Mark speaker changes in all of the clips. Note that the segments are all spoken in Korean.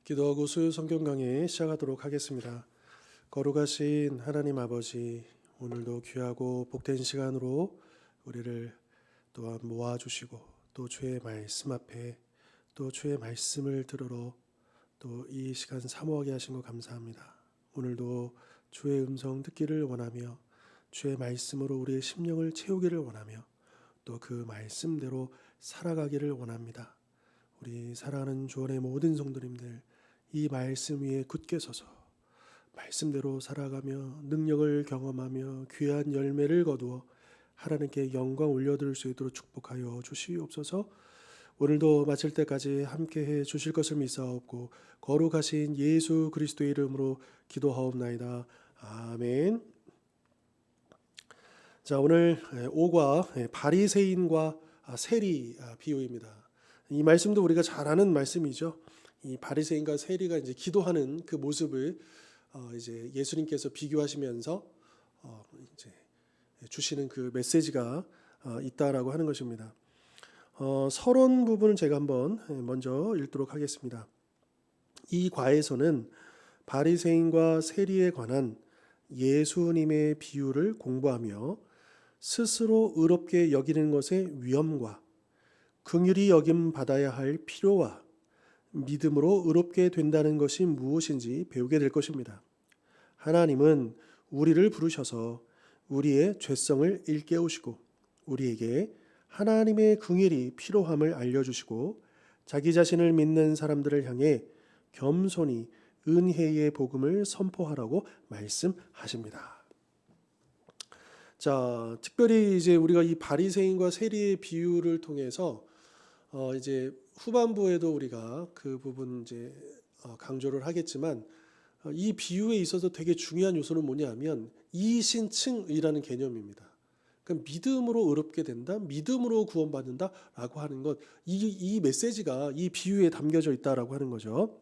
Speaker 1: 기도하고 수요 성경 강해 시작하도록 하겠습니다. 거룩하신 하나님 아버지, 오늘도 귀하고 복된 시간으로 우리를 또한 모아주시고 또 주의 말씀 앞에 또 주의 말씀을 들으러 또 이 시간 사모하게 하신 것 감사합니다. 오늘도 주의 음성 듣기를 원하며 주의 말씀으로 우리의 심령을 채우기를 원하며 또 그 말씀대로 살아가기를 원합니다. 우리 사랑하는 주원의 모든 성도님들, 이 말씀 위에 굳게 서서 말씀대로 살아가며 능력을 경험하며 귀한 열매를 거두어 하나님께 영광 올려드릴 수 있도록 축복하여 주시옵소서. 오늘도 마칠 때까지 함께해 주실 것을 믿사옵고 거룩하신 예수 그리스도의 이름으로 기도하옵나이다. 아멘. 자, 오늘 5과 바리새인과 세리 비유입니다. 이 말씀도 우리가 잘 아는 말씀이죠. 이 바리새인과 세리가 이제 기도하는 그 모습을 이제 예수님께서 비교하시면서 이제 주시는 그 메시지가 있다라고 하는 것입니다. 서론 부분을 제가 한번 먼저 읽도록 하겠습니다. 이 과에서는 바리새인과 세리에 관한 예수님의 비유를 공부하며 스스로 의롭게 여기는 것의 위험과 긍휼히 여김 받아야 할 필요와 믿음으로 의롭게 된다는 것이 무엇인지 배우게 될 것입니다. 하나님은 우리를 부르셔서 우리의 죄성을 일깨우시고 우리에게 하나님의 긍휼이 필요함을 알려주시고 자기 자신을 믿는 사람들을 향해 겸손히 은혜의 복음을 선포하라고 말씀하십니다. 자, 특별히 이제 우리가 이 바리새인과 세리의 비유를 통해서 이제 후반부에도 우리가 그 부분 이제 강조를 하겠지만 이 비유에 있어서 되게 중요한 요소는 뭐냐면 이신칭의라는 개념입니다. 그러니까 믿음으로 의롭게 된다, 믿음으로 구원받는다라고 하는 것, 이 메시지가 이 비유에 담겨져 있다라고 하는 거죠.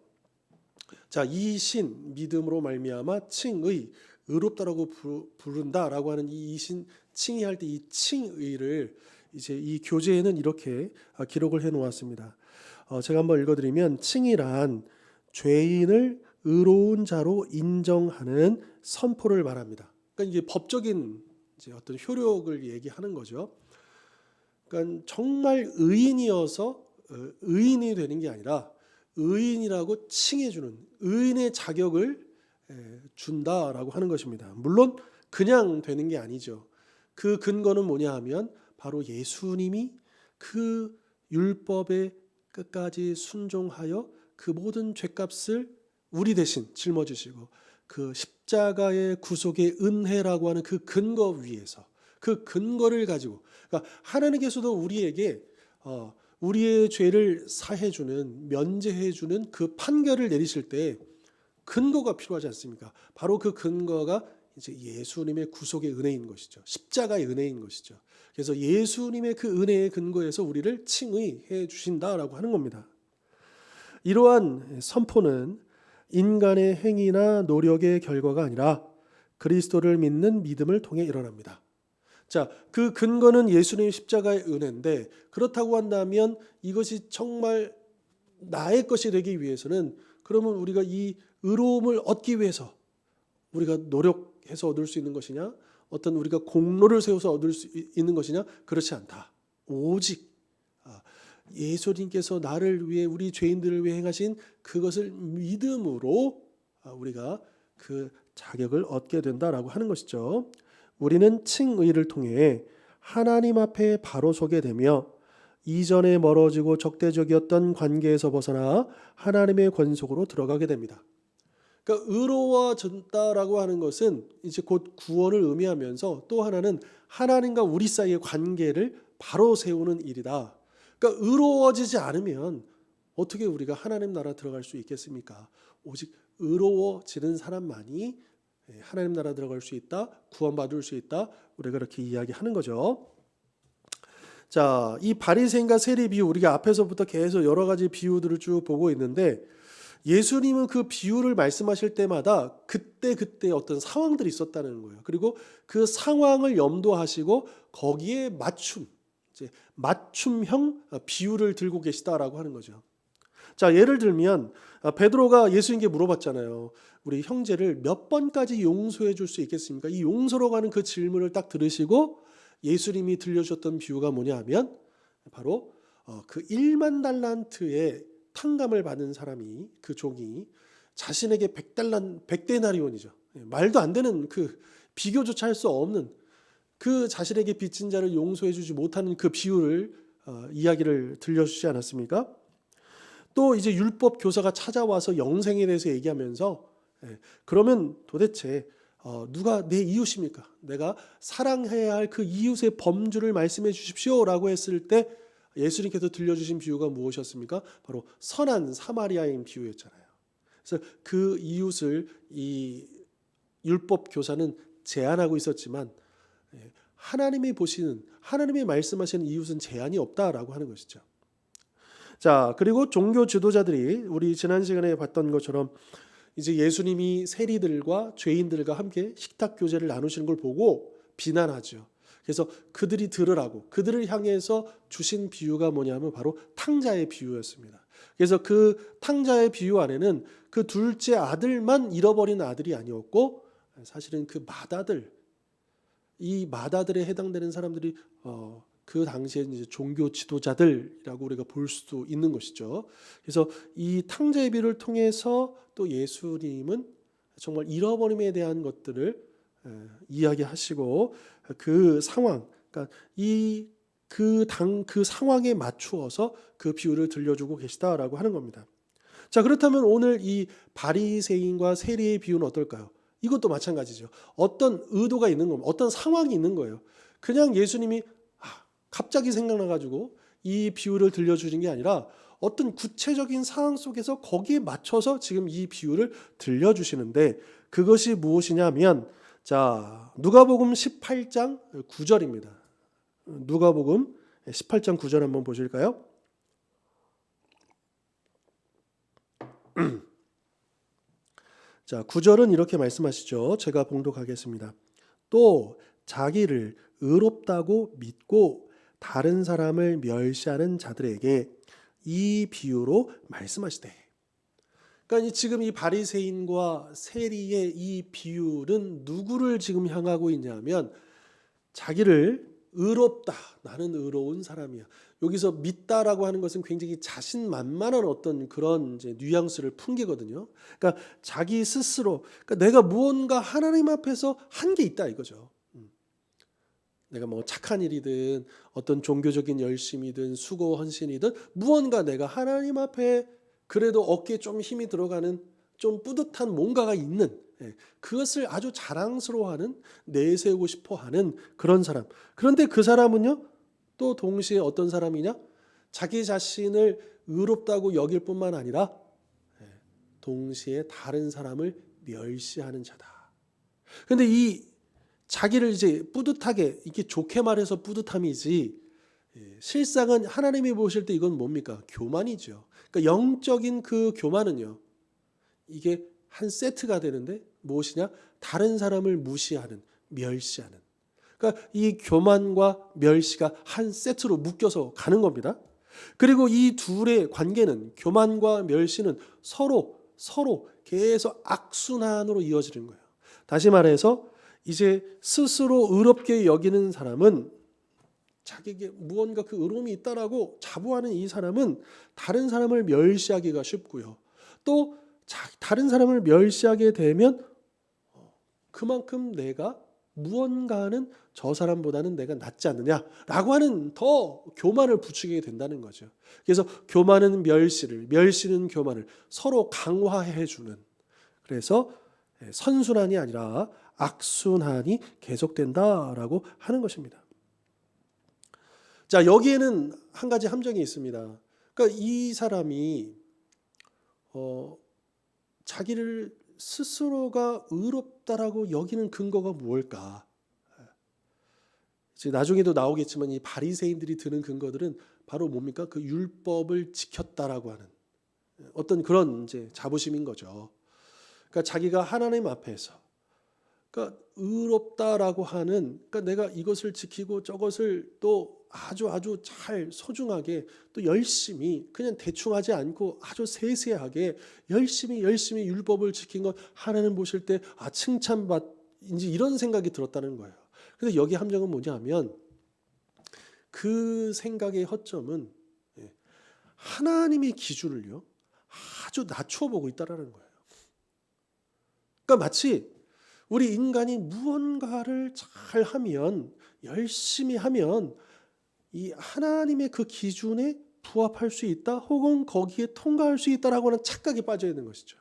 Speaker 1: 자, 이신 믿음으로 말미암아 칭의 의롭다라고 부른다라고 하는 이 이신 칭의할 때 이 칭의를 이제 이 교재에는 이렇게 기록을 해 놓았습니다. 제가 한번 읽어드리면 칭의란 죄인을 의로운 자로 인정하는 선포를 말합니다. 그러니까 이게 법적인 이제 어떤 효력을 얘기하는 거죠. 그러니까 정말 의인이어서 의인이 되는 게 아니라 의인이라고 칭해주는 의인의 자격을 준다라고 하는 것입니다. 물론 그냥 되는 게 아니죠. 그 근거는 뭐냐 하면 바로 예수님이 그 율법에 끝까지 순종하여 그 모든 죄값을 우리 대신 짊어지시고 그 십자가의 구속의 은혜라고 하는 그 근거 위에서 그 근거를 가지고, 그러니까 하나님께서도 우리에게 우리의 죄를 사해주는 면제해주는 그 판결을 내리실 때 근거가 필요하지 않습니까? 바로 그 근거가 이제 예수님의 구속의 은혜인 것이죠. 십자가의 은혜인 것이죠. 그래서 예수님의 그 은혜의 근거에서 우리를 칭의해 주신다라고 하는 겁니다. 이러한 선포는 인간의 행위나 노력의 결과가 아니라 그리스도를 믿는 믿음을 통해 일어납니다. 자, 그 근거는 예수님의 십자가의 은혜인데 그렇다고 한다면 이것이 정말 나의 것이 되기 위해서는 그러면 우리가 이 의로움을 얻기 위해서 우리가 노력해서 얻을 수 있는 것이냐, 어떤 우리가 공로를 세워서 얻을 수 있는 것이냐, 그렇지 않다. 오직 예수님께서 나를 위해 우리 죄인들을 위해 행하신 그것을 믿음으로 우리가 그 자격을 얻게 된다라고 하는 것이죠. 우리는 칭의를 통해 하나님 앞에 바로 서게 되며 이전에 멀어지고 적대적이었던 관계에서 벗어나 하나님의 권속으로 들어가게 됩니다. 그러니까 의로워졌다라고 하는 것은 이제 곧 구원을 의미하면서 또 하나는 하나님과 우리 사이의 관계를 바로 세우는 일이다. 그러니까 의로워지지 않으면 어떻게 우리가 하나님 나라 들어갈 수 있겠습니까? 오직 의로워지는 사람만이 하나님 나라 들어갈 수 있다, 구원받을 수 있다. 우리가 그렇게 이야기하는 거죠. 자, 이 바리새인과 세리 비유, 우리가 앞에서부터 계속 여러 가지 비유들을 쭉 보고 있는데 예수님은 그 비유를 말씀하실 때마다 그때 어떤 상황들이 있었다는 거예요. 그리고 그 상황을 염두하시고 거기에 맞춤형 비유를 들고 계시다라고 하는 거죠. 자, 예를 들면 베드로가 예수님께 물어봤잖아요. 우리 형제를 몇 번까지 용서해 줄 수 있겠습니까? 이 용서로 가는 그 질문을 딱 들으시고 예수님이 들려주셨던 비유가 뭐냐 하면 바로 그 1만 달란트의 탕감을 받은 사람이, 그 종이 자신에게 100데나리온이죠. 말도 안 되는, 그 비교조차 할 수 없는 그 자신에게 빚진 자를 용서해 주지 못하는 그 비유를 이야기를 들려주지 않았습니까? 또 이제 율법 교사가 찾아와서 영생에 대해서 얘기하면서 그러면 도대체 누가 내 이웃입니까? 내가 사랑해야 할 그 이웃의 범주를 말씀해 주십시오라고 했을 때 예수님께서 들려주신 비유가 무엇이었습니까? 바로 선한 사마리아인 비유였잖아요. 그래서 그 이웃을 이 율법 교사는 제한하고 있었지만 하나님이 보시는, 하나님이 말씀하시는 이웃은 제한이 없다라고 하는 것이죠. 자, 그리고 종교 지도자들이 우리 지난 시간에 봤던 것처럼 이제 예수님이 세리들과 죄인들과 함께 식탁 교제를 나누시는 걸 보고 비난하죠. 그래서 그들이 들으라고 그들을 향해서 주신 비유가 뭐냐면 바로 탕자의 비유였습니다. 그래서 그 탕자의 비유 안에는 그 둘째 아들만 잃어버린 아들이 아니었고 사실은 그 맏아들, 이 맏아들에 해당되는 사람들이 그 당시에 이제 종교 지도자들이라고 우리가 볼 수도 있는 것이죠. 그래서 이 탕자의 비유를 통해서 또 예수님은 정말 잃어버림에 대한 것들을 이야기하시고 그 상황, 그러니까 그 상황에 맞추어서 그 비유를 들려주고 계시다라고 하는 겁니다. 자, 그렇다면 오늘 이 바리새인과 세리의 비유는 어떨까요? 이것도 마찬가지죠. 어떤 의도가 있는 겁니다. 어떤 상황이 있는 거예요. 그냥 예수님이 갑자기 생각나가지고 이 비유를 들려주는 게 아니라 어떤 구체적인 상황 속에서 거기에 맞춰서 지금 이 비유를 들려주시는데 그것이 무엇이냐면 자, 누가복음 18장 9절입니다. 누가복음 18장 9절 한번 보실까요? 자, 9절은 이렇게 말씀하시죠. 제가 봉독하겠습니다. 또 자기를 의롭다고 믿고 다른 사람을 멸시하는 자들에게 이 비유로 말씀하시되. 그러니까 지금 이 바리새인과 세리의 이 비유는 누구를 지금 향하고 있냐면 자기를 의롭다, 나는 의로운 사람이야. 여기서 믿다라고 하는 것은 굉장히 자신만만한 어떤 그런 이제 뉘앙스를 풍기거든요. 그러니까 자기 스스로, 그러니까 내가 무언가 하나님 앞에서 한 게 있다 이거죠. 내가 뭐 착한 일이든 어떤 종교적인 열심이든 수고 헌신이든 무언가 내가 하나님 앞에 그래도 어깨에 좀 힘이 들어가는 좀 뿌듯한 뭔가가 있는, 그것을 아주 자랑스러워하는, 내세우고 싶어하는 그런 사람. 그런데 그 사람은요 또 동시에 어떤 사람이냐? 자기 자신을 의롭다고 여길 뿐만 아니라 동시에 다른 사람을 멸시하는 자다. 그런데 이 자기를 이제 뿌듯하게, 이게 좋게 말해서 뿌듯함이지 실상은 하나님이 보실 때 이건 뭡니까? 교만이죠. 그러니까 영적인 그 교만은요, 이게 한 세트가 되는데 무엇이냐? 다른 사람을 무시하는, 멸시하는. 그러니까 이 교만과 멸시가 한 세트로 묶여서 가는 겁니다. 그리고 이 둘의 관계는, 교만과 멸시는 서로 계속 악순환으로 이어지는 거예요. 다시 말해서 이제 스스로 의롭게 여기는 사람은, 자기에게 무언가 그 의로움이 있다라고 자부하는 이 사람은 다른 사람을 멸시하기가 쉽고요. 또 다른 사람을 멸시하게 되면 그만큼 내가 무언가는 저 사람보다는 내가 낫지 않느냐라고 하는 더 교만을 부추기게 된다는 거죠. 그래서 교만은 멸시를, 멸시는 교만을 서로 강화해 주는, 그래서 선순환이 아니라 악순환이 계속된다라고 하는 것입니다. 자, 여기에는 한 가지 함정이 있습니다. 그러니까 이 사람이 자기를 스스로가 의롭다라고 여기는 근거가 무엇일까? 이제 나중에도 나오겠지만 이 바리새인들이 드는 근거들은 바로 뭡니까? 그 율법을 지켰다라고 하는 어떤 그런 이제 자부심인 거죠. 그러니까 자기가 하나님 앞에서, 그러니까 의롭다라고 하는, 그러니까 내가 이것을 지키고 저것을 또 아주 잘 소중하게 또 열심히 그냥 대충 하지 않고 아주 세세하게 열심히 율법을 지킨 것 하나님 보실 때 칭찬받인지 이런 생각이 들었다는 거예요. 그래서 여기 함정은 뭐냐면 그 생각의 허점은 하나님의 기준을요 아주 낮춰 보고 있다라는 거예요. 그러니까 마치 우리 인간이 무언가를 잘 하면 열심히 하면 이 하나님의 그 기준에 부합할 수 있다 혹은 거기에 통과할 수 있다라고 하는 착각에 빠져 있는 것이죠.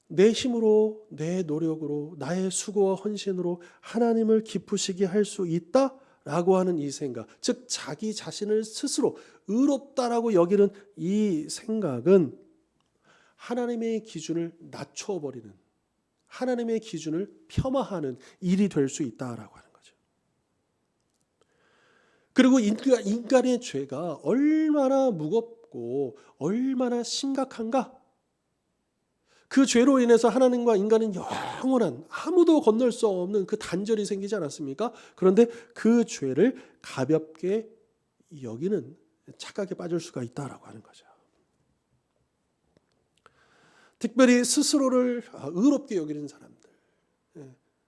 Speaker 1: 내 힘으로 내 노력으로 나의 수고와 헌신으로 하나님을 기쁘시게 할 수 있다라고 하는 이 생각, 즉 자기 자신을 스스로 의롭다라고 여기는 이 생각은 하나님의 기준을 낮춰버리는, 하나님의 기준을 폄하하는 일이 될 수 있다라고 하는 거죠. 그리고 인간의 죄가 얼마나 무겁고 얼마나 심각한가? 그 죄로 인해서 하나님과 인간은 영원한 아무도 건널 수 없는 그 단절이 생기지 않았습니까? 그런데 그 죄를 가볍게 여기는 착각에 빠질 수가 있다라고 하는 거죠. 특별히 스스로를 의롭게 여기는 사람들,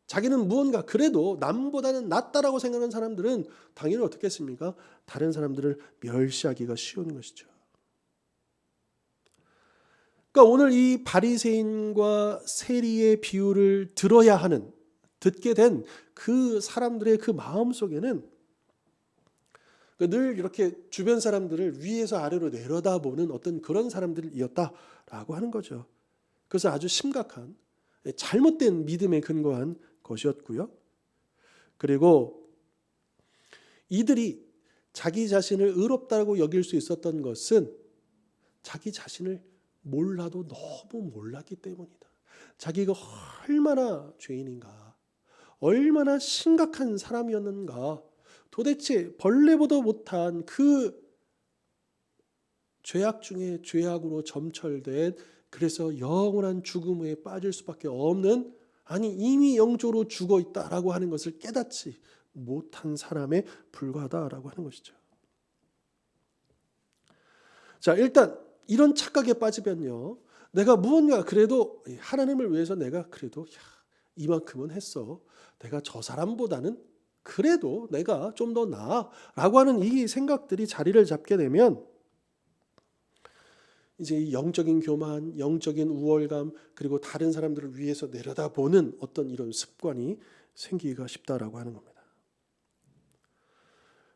Speaker 1: 자기는 무언가 그래도 남보다는 낫다라고 생각하는 사람들은 당연히 어떻게 했습니까? 다른 사람들을 멸시하기가 쉬운 것이죠. 그러니까 오늘 이 바리새인과 세리의 비유를 듣게 된 그 사람들의 그 마음 속에는 늘 이렇게 주변 사람들을 위에서 아래로 내려다보는 어떤 그런 사람들이었다라고 하는 거죠. 그래서 아주 심각한 잘못된 믿음에 근거한 것이었고요. 그리고 이들이 자기 자신을 의롭다고 여길 수 있었던 것은 자기 자신을 몰라도 너무 몰랐기 때문이다. 자기가 얼마나 죄인인가, 얼마나 심각한 사람이었는가, 도대체 벌레보다 못한 그 죄악 중에 죄악으로 점철된, 그래서 영원한 죽음에 빠질 수밖에 없는, 아니 이미 영적으로 죽어 있다라고 하는 것을 깨닫지 못한 사람에 불과하다라고 하는 것이죠. 자, 일단 이런 착각에 빠지면요, 내가 무언가 그래도 하나님을 위해서 내가 그래도 이만큼은 했어, 내가 저 사람보다는 그래도 내가 좀 더 나아라고 하는 이 생각들이 자리를 잡게 되면 이제 이 영적인 교만, 영적인 우월감, 그리고 다른 사람들을 위해서 내려다보는 어떤 이런 습관이 생기기가 쉽다라고 하는 겁니다.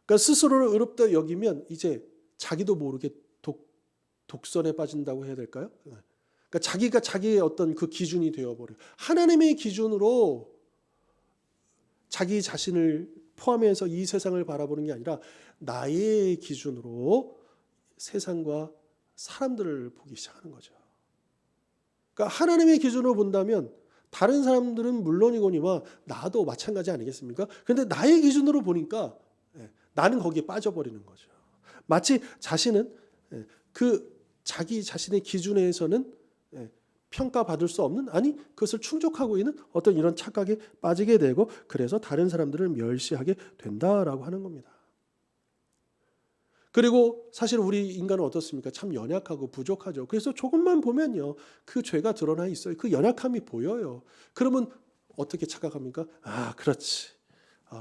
Speaker 1: 그러니까 스스로를 의롭다 여기면 이제 자기도 모르게 독선에 빠진다고 해야 될까요? 그러니까 자기가 자기의 어떤 그 기준이 되어버려요. 하나님의 기준으로 자기 자신을 포함해서 이 세상을 바라보는 게 아니라 나의 기준으로 세상과 사람들을 보기 시작하는 거죠. 그러니까 하나님의 기준으로 본다면 다른 사람들은 물론이거니와 나도 마찬가지 아니겠습니까? 그런데 나의 기준으로 보니까 나는 거기에 빠져버리는 거죠. 마치 자신은 그 자기 자신의 기준에서는 평가받을 수 없는, 아니 그것을 충족하고 있는 어떤 이런 착각에 빠지게 되고, 그래서 다른 사람들을 멸시하게 된다라고 하는 겁니다. 그리고 사실 우리 인간은 어떻습니까? 참 연약하고 부족하죠. 그래서 조금만 보면요, 그 죄가 드러나 있어요. 그 연약함이 보여요. 그러면 어떻게 착각합니까? 아, 그렇지.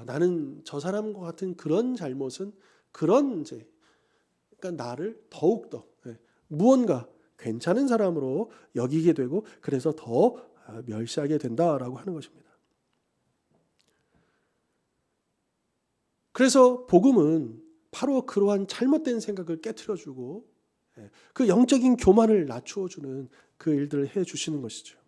Speaker 1: 나는 저 사람과 같은 그런 잘못은, 그런 죄, 그러니까 나를 더욱더 무언가 괜찮은 사람으로 여기게 되고, 그래서 더 멸시하게 된다라고 하는 것입니다. 그래서 복음은 바로 그러한 잘못된 생각을 깨트려주고 그 영적인 교만을 낮추어주는 그 일들을 해주시는 것이죠.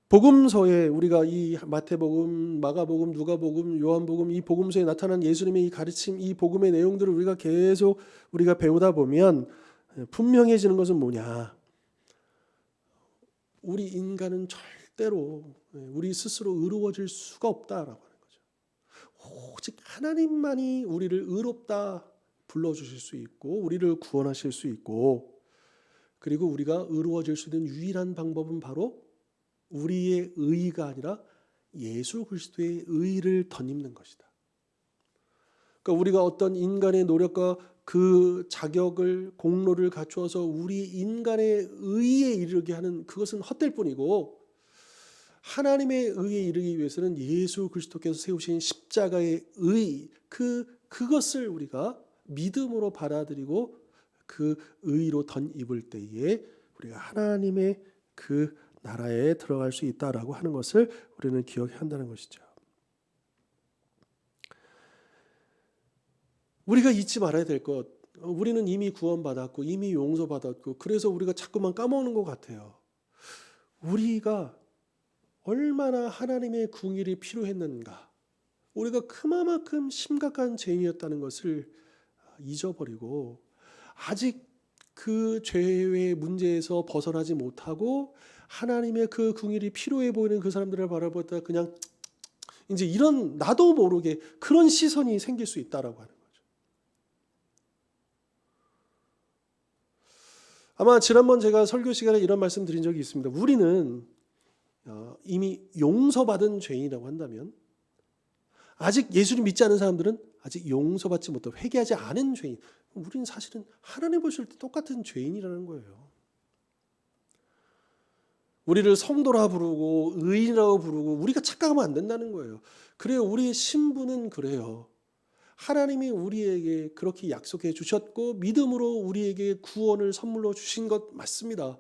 Speaker 1: 복음서에 우리가 이 마태복음, 마가복음, 누가복음, 요한복음, 이 복음서에 나타난 예수님의 이 가르침, 이 복음의 내용들을 우리가 계속 우리가 배우다 보면 분명해지는 것은 뭐냐? 우리 인간은 절대로 우리 스스로 의로워질 수가 없다라고 하는 거죠. 오직 하나님만이 우리를 의롭다 불러주실 수 있고, 우리를 구원하실 수 있고, 그리고 우리가 의로워질 수 있는 유일한 방법은 바로 우리의 의의가 아니라 예수 그리스도의 의를 덧입는 것이다. 그러니까 우리가 어떤 인간의 노력과 그 자격을 공로를 갖추어서 우리 인간의 의에 이르게 하는 그것은 헛될 뿐이고, 하나님의 의에 이르기 위해서는 예수 그리스도께서 세우신 십자가의 의, 그것을 우리가 믿음으로 받아들이고 그 의로 덧입을 때에 우리가 하나님의 그 나라에 들어갈 수 있다라고 하는 것을 우리는 기억해야 한다는 것이죠. 우리가 잊지 말아야 될 것, 우리는 이미 구원받았고 이미 용서받았고, 그래서 우리가 자꾸만 까먹는 것 같아요. 우리가 얼마나 하나님의 궁일이 필요했는가, 우리가 그만큼 심각한 죄인이었다는 것을 잊어버리고 아직 그 죄의 문제에서 벗어나지 못하고 하나님의 그 궁일이 필요해 보이는 그 사람들을 바라보다 그냥 이제 이런 나도 모르게 그런 시선이 생길 수 있다라고 하는 거죠. 아마 지난번 제가 설교 시간에 이런 말씀 드린 적이 있습니다. 우리는 이미 용서받은 죄인이라고 한다면, 아직 예수를 믿지 않은 사람들은 아직 용서받지 못하고 회개하지 않은 죄인, 우리는 사실은 하나님 보실 때 똑같은 죄인이라는 거예요. 우리를 성도라 부르고 의인이라고 부르고 우리가 착각하면 안 된다는 거예요. 그래요, 우리의 신분은 그래요. 하나님이 우리에게 그렇게 약속해 주셨고 믿음으로 우리에게 구원을 선물로 주신 것 맞습니다.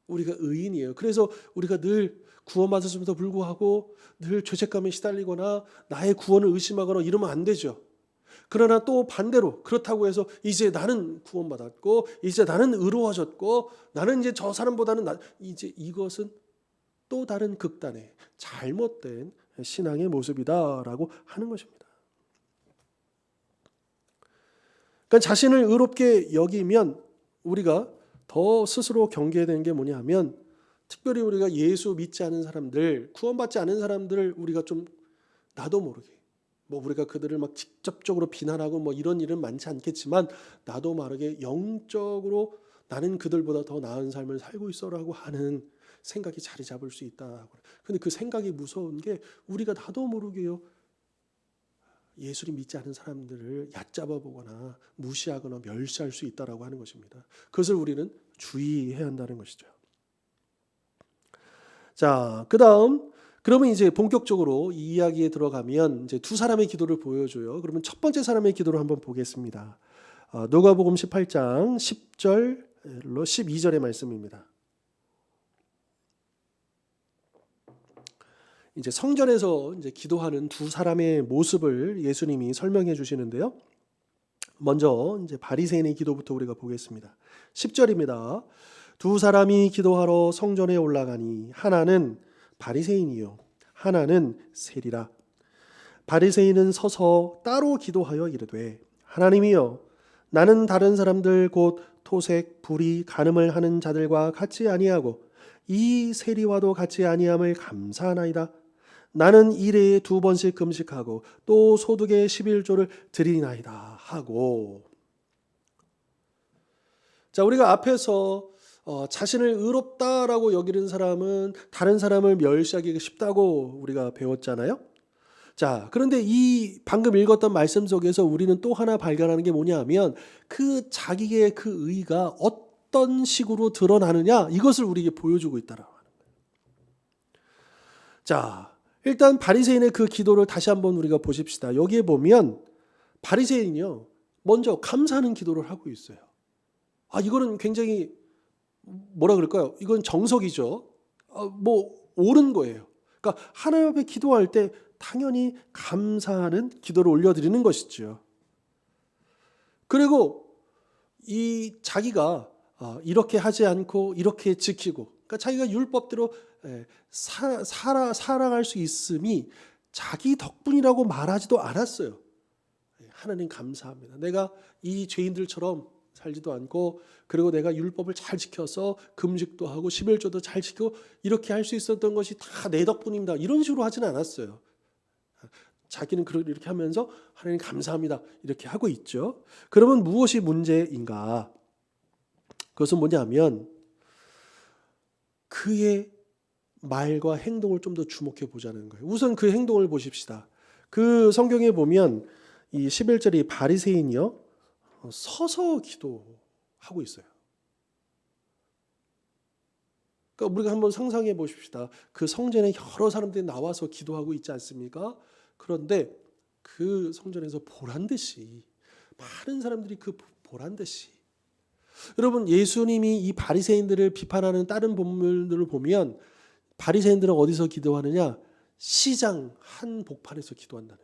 Speaker 1: 우리가 의인이에요. 그래서 우리가 늘 구원받았음에도 불구하고 늘 죄책감에 시달리거나 나의 구원을 의심하거나 이러면 안 되죠. 그러나 또 반대로 그렇다고 해서 이제 나는 구원받았고 이제 나는 의로워졌고 나는 이제 저 사람보다는 이제 이것은 또 다른 극단의 잘못된 신앙의 모습이다라고 하는 것입니다. 그러니까 자신을 의롭게 여기면 우리가 더 스스로 경계해야 되는 게 뭐냐 하면, 특별히 우리가 예수 믿지 않은 사람들, 구원받지 않은 사람들을 우리가 좀 나도 모르게, 뭐 우리가 그들을 막 직접적으로 비난하고 뭐 이런 일은 많지 않겠지만 나도 모르게 영적으로 나는 그들보다 더 나은 삶을 살고 있어라고 하는 생각이 자리 잡을 수 있다. 근데 그 생각이 무서운 게 우리가 나도 모르게요, 예수를 믿지 않은 사람들을 얕잡아 보거나 무시하거나 멸시할 수 있다라고 하는 것입니다. 그것을 우리는 주의해야 한다는 것이죠. 자, 그다음 그러면 이제 본격적으로 이 이야기에 들어가면 이제 두 사람의 기도를 보여줘요. 그러면 첫 번째 사람의 기도를 한번 보겠습니다. 누가복음 18장 10절로 12절의 말씀입니다. 이제 성전에서 이제 기도하는 두 사람의 모습을 예수님이 설명해 주시는데요. 먼저 이제 바리새인의 기도부터 우리가 보겠습니다. 10절입니다. 두 사람이 기도하러 성전에 올라가니 하나는 바리새인이요 하나는 세리라. 바리새인은 서서 따로 기도하여 이르되, 하나님이여, 나는 다른 사람들 곧 토색, 불의, 간음을 하는 자들과 같이 아니하고 이 세리와도 같이 아니함을 감사하나이다. 나는 일에 2번씩 금식하고 또 소득의 11조를 드리나이다 하고. 자, 우리가 앞에서 자신을 의롭다라고 여기는 사람은 다른 사람을 멸시하기 쉽다고 우리가 배웠잖아요. 자, 그런데 이 방금 읽었던 말씀 속에서 우리는 또 하나 발견하는 게 뭐냐 하면, 그 자기의 그 의가 어떤 식으로 드러나느냐, 이것을 우리에게 보여주고 있다라고 하는 거예요. 자, 일단 바리새인의 그 기도를 다시 한번 우리가 보십시다. 여기에 보면 바리새인이요, 먼저 감사하는 기도를 하고 있어요. 이거는 굉장히 뭐라 그럴까요? 이건 정석이죠. 뭐 옳은 거예요. 그러니까 하나님 앞에 기도할 때 당연히 감사하는 기도를 올려드리는 것이죠. 그리고 이 자기가 이렇게 하지 않고 이렇게 지키고, 그러니까 자기가 율법대로 살아갈 수 있음이 자기 덕분이라고 말하지도 않았어요. 하나님 감사합니다. 내가 이 죄인들처럼 살지도 않고, 그리고 내가 율법을 잘 지켜서 금식도 하고 11조도 잘 지키고 이렇게 할 수 있었던 것이 다 내 덕분입니다. 이런 식으로 하지는 않았어요. 자기는 이렇게 하면서 하나님 감사합니다 이렇게 하고 있죠. 그러면 무엇이 문제인가? 그것은 뭐냐면 그의 말과 행동을 좀 더 주목해 보자는 거예요. 우선 그 행동을 보십시다. 그 성경에 보면 이 11절이 바리새인이요 서서 기도하고 있어요. 그러니까 우리가 한번 상상해 보십시다. 그 성전에 여러 사람들이 나와서 기도하고 있지 않습니까? 그런데 그 성전에서 보란 듯이 많은 사람들이 그 보란 듯이 여러분 예수님이 이 바리새인들을 비판하는 다른 본문들을 보면 바리새인들은 어디서 기도하느냐? 시장 한복판에서 기도한다는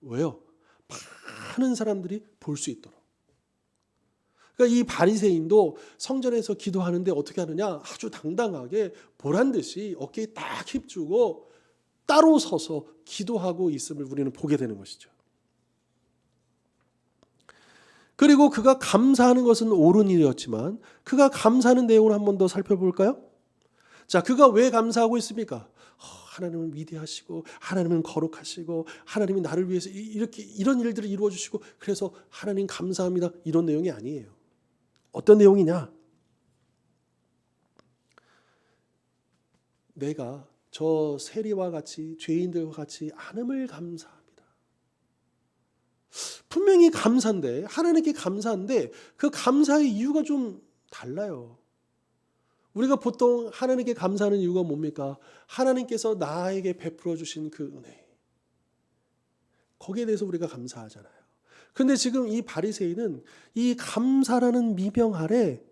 Speaker 1: 거예요. 왜요? 많은 사람들이 볼 수 있도록. 그러니까 이 바리새인도 성전에서 기도하는데 어떻게 하느냐? 아주 당당하게 보란 듯이 어깨에 딱 힘주고 따로 서서 기도하고 있음을 우리는 보게 되는 것이죠. 그리고 그가 감사하는 것은 옳은 일이었지만 그가 감사하는 내용을 한 번 더 살펴볼까요? 자, 그가 왜 감사하고 있습니까? 하나님은 위대하시고 하나님은 거룩하시고 하나님이 나를 위해서 이렇게 이런 일들을 이루어 주시고 그래서 하나님 감사합니다. 이런 내용이 아니에요. 어떤 내용이냐? 내가 저 세리와 같이 죄인들과 같이 않음을 감사합니다. 분명히 감사인데 하나님께 감사한데 그 감사의 이유가 좀 달라요. 우리가 보통 하나님께 감사하는 이유가 뭡니까? 하나님께서 나에게 베풀어 주신 그 은혜. 거기에 대해서 우리가 감사하잖아요. 그런데 지금 이 바리새인은 이 감사라는 미명 아래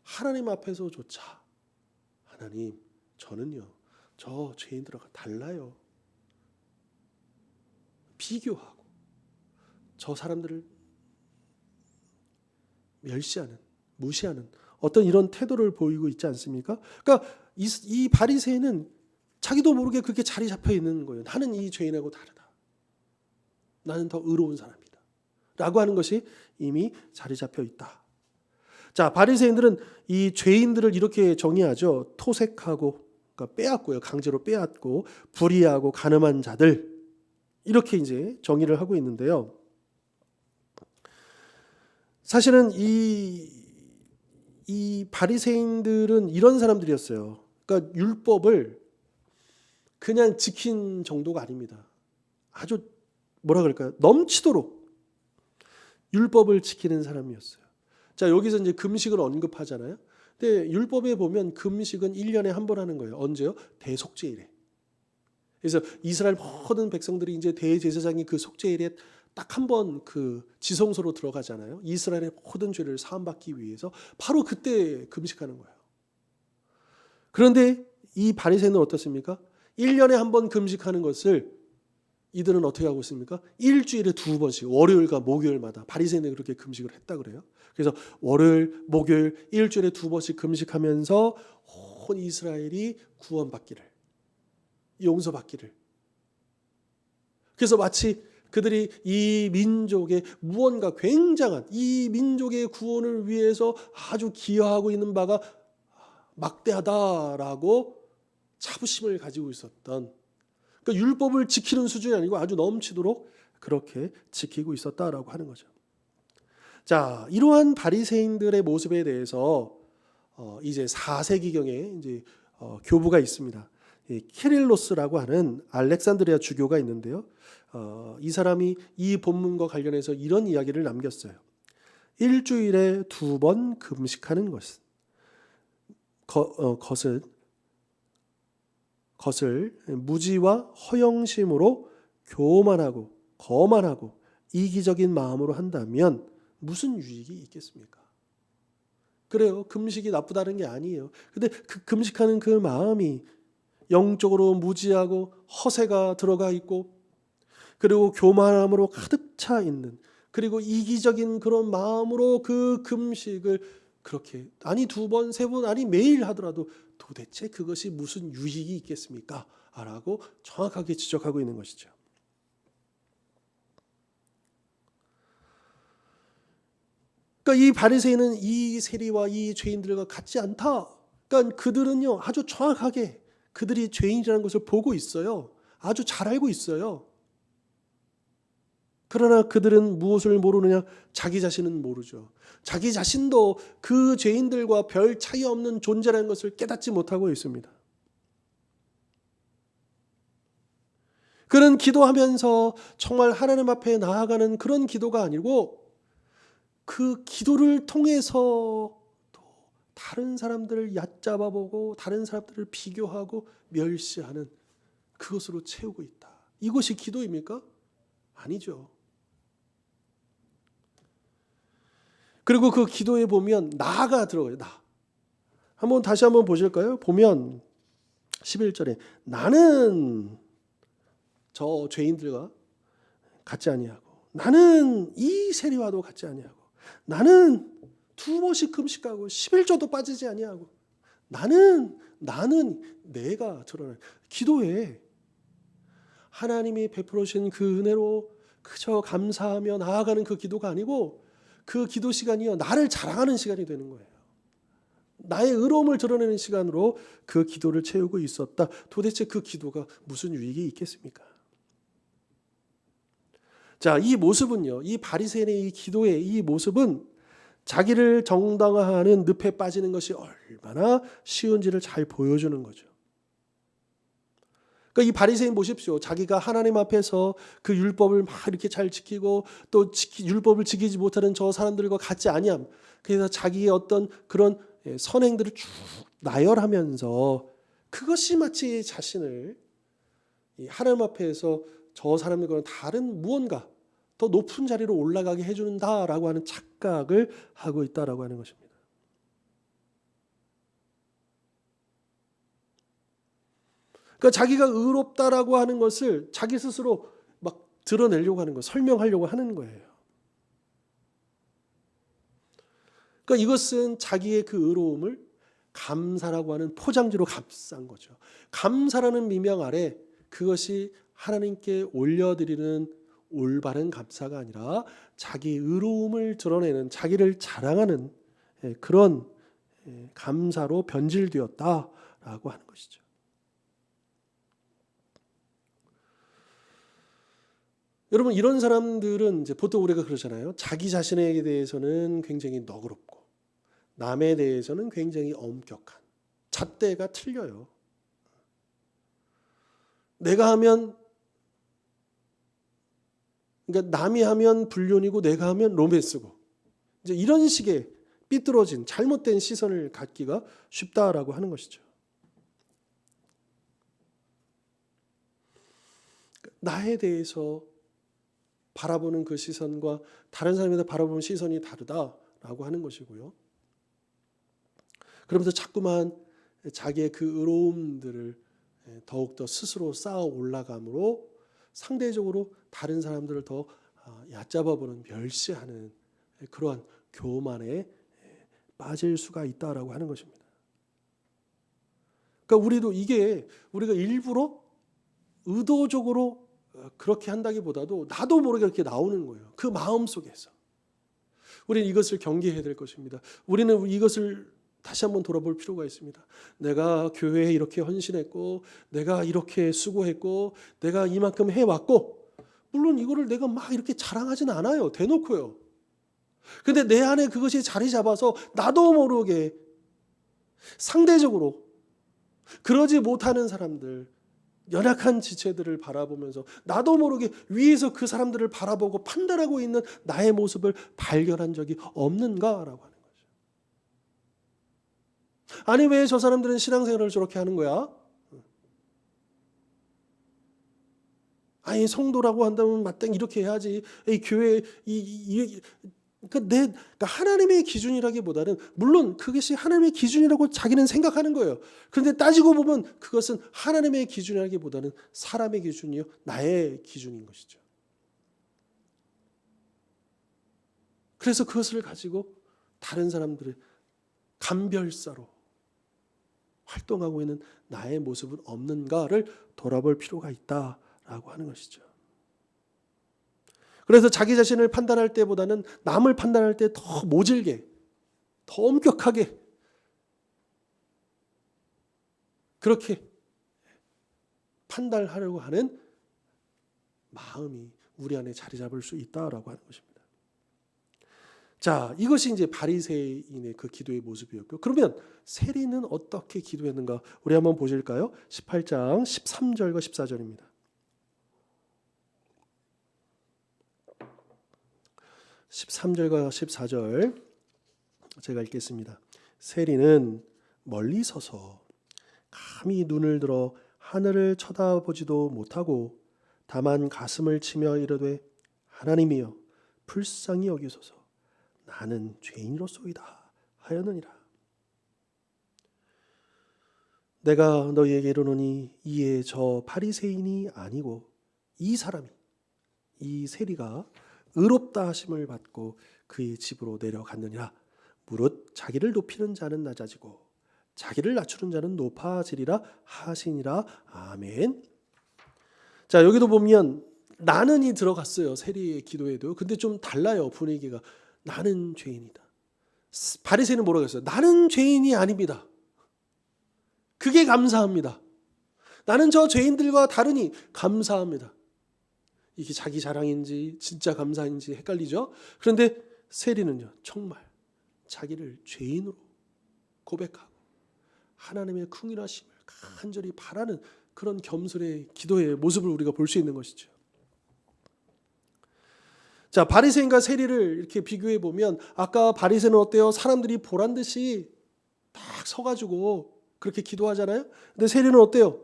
Speaker 1: 하나님 앞에서조차 하나님 저는요 저 죄인들과 달라요. 비교하고 저 사람들을 멸시하는 무시하는 어떤 이런 태도를 보이고 있지 않습니까? 그러니까 이 바리새인은 자기도 모르게 그렇게 자리 잡혀 있는 거예요. 나는 이 죄인하고 다르다. 나는 더 의로운 사람이다. 라고 하는 것이 이미 자리 잡혀 있다. 자, 바리새인들은 이 죄인들을 이렇게 정의하죠. 토색하고 그러니까 빼앗고요. 강제로 빼앗고 불의하고 가늠한 자들 이렇게 이제 정의를 하고 있는데요. 사실은 이 바리새인들은 이런 사람들이었어요. 그러니까 율법을 그냥 지킨 정도가 아닙니다. 아주 뭐라 그럴까요? 넘치도록 율법을 지키는 사람이었어요. 자, 여기서 이제 금식을 언급하잖아요. 근데 율법에 보면 금식은 1년에 한 번 하는 거예요. 언제요? 대속죄일에. 그래서 이스라엘 모든 백성들이 이제 대제사장이 그 속죄일에 딱 한 번 그 지성소로 들어가잖아요. 이스라엘의 모든 죄를 사함받기 위해서 바로 그때 금식하는 거예요. 그런데 이 바리새인은 어떻습니까? 1년에 한 번 금식하는 것을 이들은 어떻게 하고 있습니까? 일주일에 2번씩 월요일과 목요일마다 바리새인은 그렇게 금식을 했다 그래요. 그래서 월요일, 목요일 일주일에 2번씩 금식하면서 온 이스라엘이 구원받기를 용서받기를 그래서 마치 그들이 이 민족의 무언가 굉장한 이 민족의 구원을 위해서 아주 기여하고 있는 바가 막대하다라고 자부심을 가지고 있었던 그러니까 율법을 지키는 수준이 아니고 아주 넘치도록 그렇게 지키고 있었다라고 하는 거죠. 자, 이러한 바리새인들의 모습에 대해서 이제 4세기경에 이제 교부가 있습니다. 키릴로스라고 하는 알렉산드리아 주교가 있는데요. 이 사람이 이 본문과 관련해서 이런 이야기를 남겼어요. 일주일에 2번 금식하는 것을 무지와 허영심으로 교만하고 거만하고 이기적인 마음으로 한다면 무슨 유익이 있겠습니까? 그래요. 금식이 나쁘다는 게 아니에요. 근데 그 금식하는 그 마음이 영적으로 무지하고 허세가 들어가 있고 그리고 교만함으로 가득 차 있는 그리고 이기적인 그런 마음으로 그 금식을 그렇게 아니 2번, 3번 아니 매일 하더라도 도대체 그것이 무슨 유익이 있겠습니까? 라고 정확하게 지적하고 있는 것이죠. 그러니까 이 바리새인은 이 세리와 이 죄인들과 같지 않다. 그러니까 그들은요 아주 정확하게 그들이 죄인이라는 것을 보고 있어요. 아주 잘 알고 있어요. 그러나 그들은 무엇을 모르느냐? 자기 자신은 모르죠. 자기 자신도 그 죄인들과 별 차이 없는 존재라는 것을 깨닫지 못하고 있습니다. 그는 기도하면서 정말 하나님 앞에 나아가는 그런 기도가 아니고 그 기도를 통해서 또 다른 사람들을 얕잡아보고 다른 사람들을 비교하고 멸시하는 그것으로 채우고 있다. 이것이 기도입니까? 아니죠. 그리고 그 기도에 보면 나가 들어가요. 나. 다시 한번 보실까요? 보면 11절에 나는 저 죄인들과 같지 아니하고 나는 이 세리와도 같지 아니하고 나는 2번씩 금식하고 11조도 빠지지 아니하고 나는 내가 드러나는 기도에 하나님이 베풀어 주신 그 은혜로 그저 감사하며 나아가는 그 기도가 아니고 그 기도 시간이요 나를 자랑하는 시간이 되는 거예요. 나의 의로움을 드러내는 시간으로 그 기도를 채우고 있었다. 도대체 그 기도가 무슨 유익이 있겠습니까? 자, 이 모습은요, 이 바리새인의 이 기도의 이 모습은 자기를 정당화하는 늪에 빠지는 것이 얼마나 쉬운지를 잘 보여주는 거죠. 그러니까 이 바리새인 보십시오. 자기가 하나님 앞에서 그 율법을 막 이렇게 잘 지키고 또 율법을 지키지 못하는 저 사람들과 같지 아니함. 그래서 자기의 어떤 그런 선행들을 쭉 나열하면서 그것이 마치 자신을 하나님 앞에서 저 사람들과는 다른 무언가 더 높은 자리로 올라가게 해준다라고 하는 착각을 하고 있다라고 하는 것입니다. 그러니까 자기가 의롭다라고 하는 것을 자기 스스로 막 드러내려고 하는 거, 설명하려고 하는 거예요. 그러니까 이것은 자기의 그 의로움을 감사라고 하는 포장지로 감싼 거죠. 감사라는 미명 아래 그것이 하나님께 올려드리는 올바른 감사가 아니라 자기 의로움을 드러내는 자기를 자랑하는 그런 감사로 변질되었다라고 하는 것이죠. 여러분 이런 사람들은 이제 보통 우리가 그러잖아요. 자기 자신에 대해서는 굉장히 너그럽고 남에 대해서는 굉장히 엄격한 잣대가 틀려요. 내가 하면 그러니까 남이 하면 불륜이고 내가 하면 로맨스고 이제 이런 식의 삐뚤어진 잘못된 시선을 갖기가 쉽다라고 하는 것이죠. 나에 대해서 바라보는 그 시선과 다른 사람에 대해서 바라보는 시선이 다르다라고 하는 것이고요. 그러면서 자꾸만 자기의 그 의로움들을 더욱더 스스로 쌓아 올라감으로 상대적으로 다른 사람들을 더 얕잡아보는 멸시하는 그러한 교만에 빠질 수가 있다라고 하는 것입니다. 그러니까 우리도 이게 우리가 일부러 의도적으로 그렇게 한다기보다도 나도 모르게 그렇게 나오는 거예요. 그 마음 속에서. 우리는 이것을 경계해야 될 것입니다. 우리는 이것을 다시 한번 돌아볼 필요가 있습니다. 내가 교회에 이렇게 헌신했고 내가 이렇게 수고했고 내가 이만큼 해왔고 물론 이거를 내가 막 이렇게 자랑하진 않아요. 대놓고요. 근데 내 안에 그것이 자리 잡아서 나도 모르게 상대적으로 그러지 못하는 사람들 연약한 지체들을 바라보면서 나도 모르게 위에서 그 사람들을 바라보고 판단하고 있는 나의 모습을 발견한 적이 없는가라고 하는 거죠. 아니 왜 저 사람들은 신앙생활을 저렇게 하는 거야? 아니 성도라고 한다면 마땅히 이렇게 해야지. 이 교회 그러니까 하나님의 기준이라기보다는 물론 그것이 하나님의 기준이라고 자기는 생각하는 거예요. 그런데 따지고 보면 그것은 하나님의 기준이라기보다는 사람의 기준이요 나의 기준인 것이죠. 그래서 그것을 가지고 다른 사람들의 감별사로 활동하고 있는 나의 모습은 없는가를 돌아볼 필요가 있다라고 하는 것이죠. 그래서 자기 자신을 판단할 때보다는 남을 판단할 때 더 모질게, 더 엄격하게 그렇게 판단하려고 하는 마음이 우리 안에 자리 잡을 수 있다라고 하는 것입니다. 자, 이것이 이제 바리새인의 그 기도의 모습이었고, 그러면 세리는 어떻게 기도했는가? 우리 한번 보실까요? 18장 13절과 14절입니다. 13절과 14절 제가 읽겠습니다. 세리는 멀리 서서 감히 눈을 들어 하늘을 쳐다보지도 못하고 다만 가슴을 치며 이르되 하나님이여 불쌍히 여기소서 나는 죄인으로소이다 하였느니라. 내가 너희에게 이르노니 이에 저 바리새인이 아니고 이 사람이 이 세리가 의롭다 하심을 받고 그의 집으로 내려갔느니라. 무릇 자기를 높이는 자는 낮아지고 자기를 낮추는 자는 높아지리라 하시니라. 아멘. 자, 여기도 보면 나는이 들어갔어요. 세리의 기도에도. 근데 좀 달라요, 분위기가. 나는 죄인이다. 바리새인은 뭐라고 했어요? 나는 죄인이 아닙니다. 그게 감사합니다. 나는 저 죄인들과 다르니 감사합니다. 이게 자기 자랑인지 진짜 감사인지 헷갈리죠? 그런데 세리는요, 정말 자기를 죄인으로 고백하고 하나님의 긍휼하심을 간절히 바라는 그런 겸손의 기도의 모습을 우리가 볼 수 있는 것이죠. 자, 바리새인과 세리를 이렇게 비교해 보면 아까 바리새인은 어때요? 사람들이 보란 듯이 딱 서가지고 그렇게 기도하잖아요. 근데 세리는 어때요?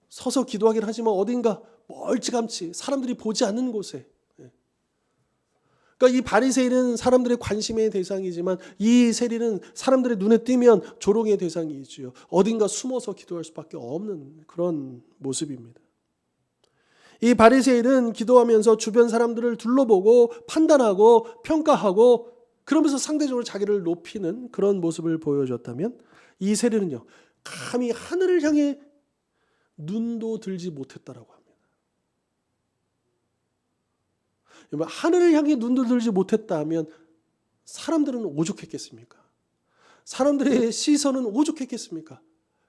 Speaker 1: 서서 기도하긴 하지만 어딘가 멀찌감치 사람들이 보지 않는 곳에. 그러니까 이 바리새인은 사람들의 관심의 대상이지만 이 세리는 사람들의 눈에 띄면 조롱의 대상이지요. 어딘가 숨어서 기도할 수밖에 없는 그런 모습입니다. 이 바리새인은 기도하면서 주변 사람들을 둘러보고 판단하고 평가하고 그러면서 상대적으로 자기를 높이는 그런 모습을 보여줬다면 이 세리는요, 감히 하늘을 향해 눈도 들지 못했다라고 합니다. 하늘을 향해 눈도 들지 못했다면 사람들은 오죽했겠습니까? 사람들의 시선은 오죽했겠습니까?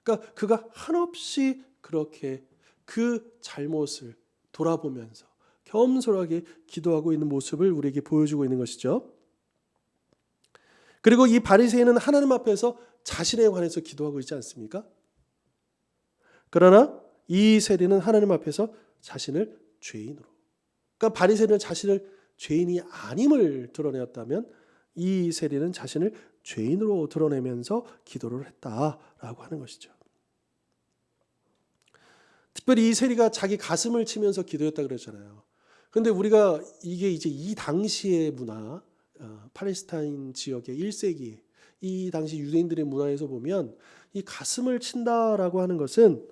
Speaker 1: 그러니까 그가 한없이 그렇게 그 잘못을 돌아보면서 겸손하게 기도하고 있는 모습을 우리에게 보여주고 있는 것이죠. 그리고 이 바리새인은 하나님 앞에서 자신에 관해서 기도하고 있지 않습니까? 그러나 이 세리는 하나님 앞에서 자신을 죄인으로, 그러니까 바리새인은 자신을 죄인이 아님을 드러내었다면 이 세리는 자신을 죄인으로 드러내면서 기도를 했다라고 하는 것이죠. 특별히 이 세리가 자기 가슴을 치면서 기도했다 그랬잖아요. 그런데 우리가 이게 이제 이 당시의 문화, 팔레스타인 지역의 1세기 이 당시 유대인들의 문화에서 보면 이 가슴을 친다라고 하는 것은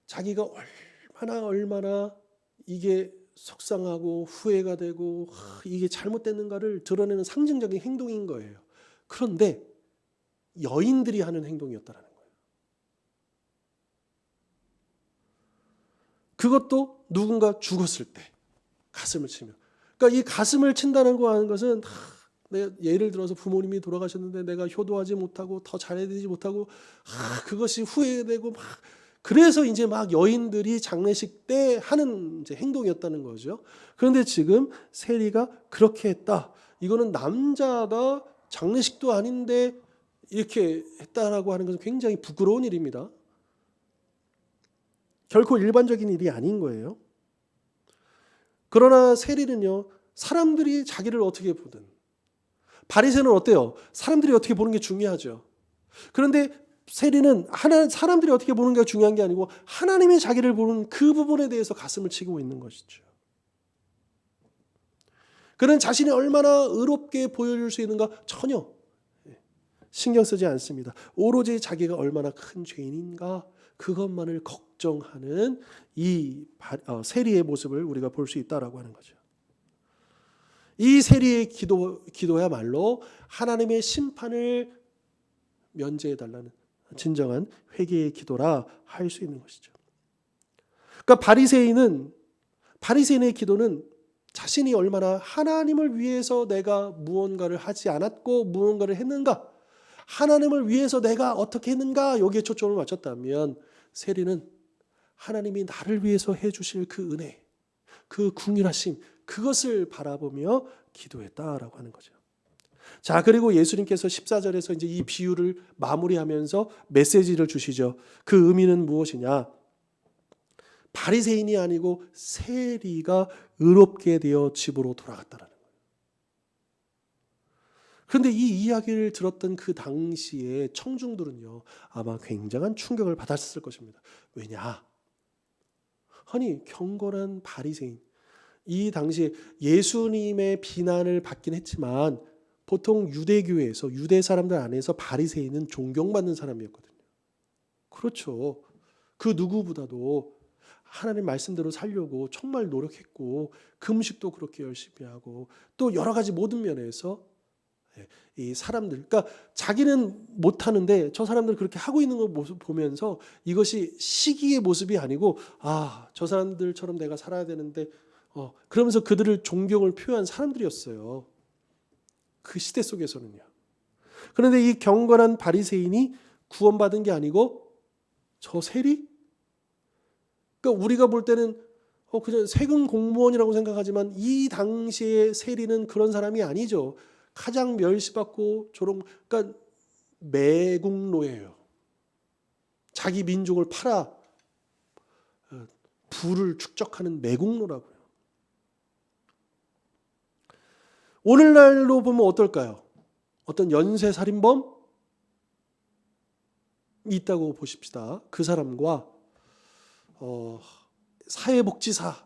Speaker 1: 자기가 얼마나 이게 속상하고 후회가 되고 이게 잘못됐는가를 드러내는 상징적인 행동인 거예요. 그런데 여인들이 하는 행동이었다라는 거예요. 그것도 누군가 죽었을 때 가슴을 치며. 그러니까 이 가슴을 친다는 거 하는 것은 예를 들어서 부모님이 돌아가셨는데 내가 효도하지 못하고 더 잘해드리지 못하고 그것이 후회되고 막 그래서 이제 막 여인들이 장례식 때 하는 이제 행동이었다는 거죠. 그런데 지금 세리가 그렇게 했다. 이거는 남자가 장례식도 아닌데 이렇게 했다라고 하는 것은 굉장히 부끄러운 일입니다. 결코 일반적인 일이 아닌 거예요. 그러나 세리는요, 사람들이 자기를 어떻게 보든, 바리새인은 어때요? 사람들이 어떻게 보는 게 중요하죠. 그런데 세리는 사람들이 어떻게 보는 게 중요한 게 아니고 하나님이 자기를 보는 그 부분에 대해서 가슴을 치고 있는 것이죠. 그는 자신이 얼마나 의롭게 보여줄 수 있는가 전혀 신경 쓰지 않습니다. 오로지 자기가 얼마나 큰 죄인인가 그것만을 걱정하는 이 세리의 모습을 우리가 볼 수 있다라고 하는 거죠. 이 세리의 기도야말로 하나님의 심판을 면제해달라는 진정한 회개의 기도라 할 수 있는 것이죠. 그러니까 바리새인의 기도는 자신이 얼마나 하나님을 위해서 내가 무언가를 하지 않았고 무언가를 했는가, 하나님을 위해서 내가 어떻게 했는가 여기에 초점을 맞췄다면 세리는 하나님이 나를 위해서 해주실 그 은혜, 그 궁휼하심, 그것을 바라보며 기도했다라고 하는 거죠. 자, 그리고 예수님께서 14절에서 이제 이 비유를 마무리하면서 메시지를 주시죠. 그 의미는 무엇이냐? 바리새인이 아니고 세리가 의롭게 되어 집으로 돌아갔다라는 거예요. 그런데 이 이야기를 들었던 그 당시에 청중들은요, 아마 굉장한 충격을 받았을 것입니다. 왜냐? 아니, 경건한 바리새인, 이 당시에 예수님의 비난을 받긴 했지만 보통 유대교에서, 유대 사람들 안에서 바리새인은 존경받는 사람이었거든요. 그렇죠. 그 누구보다도 하나님 말씀대로 살려고 정말 노력했고, 금식도 그렇게 열심히 하고, 또 여러 가지 모든 면에서 이 사람들, 그러니까 자기는 못하는데 저 사람들 그렇게 하고 있는 걸 모습 보면서 이것이 시기의 모습이 아니고, 아, 저 사람들처럼 내가 살아야 되는데, 그러면서 그들을 존경을 표한 사람들이었어요. 그 시대 속에서는요. 그런데 이 경건한 바리새인이 구원받은 게 아니고 저 세리? 그러니까 우리가 볼 때는 그냥 세금 공무원이라고 생각하지만 이 당시의 세리는 그런 사람이 아니죠. 가장 멸시받고 그러니까 매국노예요. 자기 민족을 팔아 부를 축적하는 매국노라고요. 오늘날로 보면 어떨까요? 어떤 연쇄살인범이 있다고 보십시다. 그 사람과 사회복지사,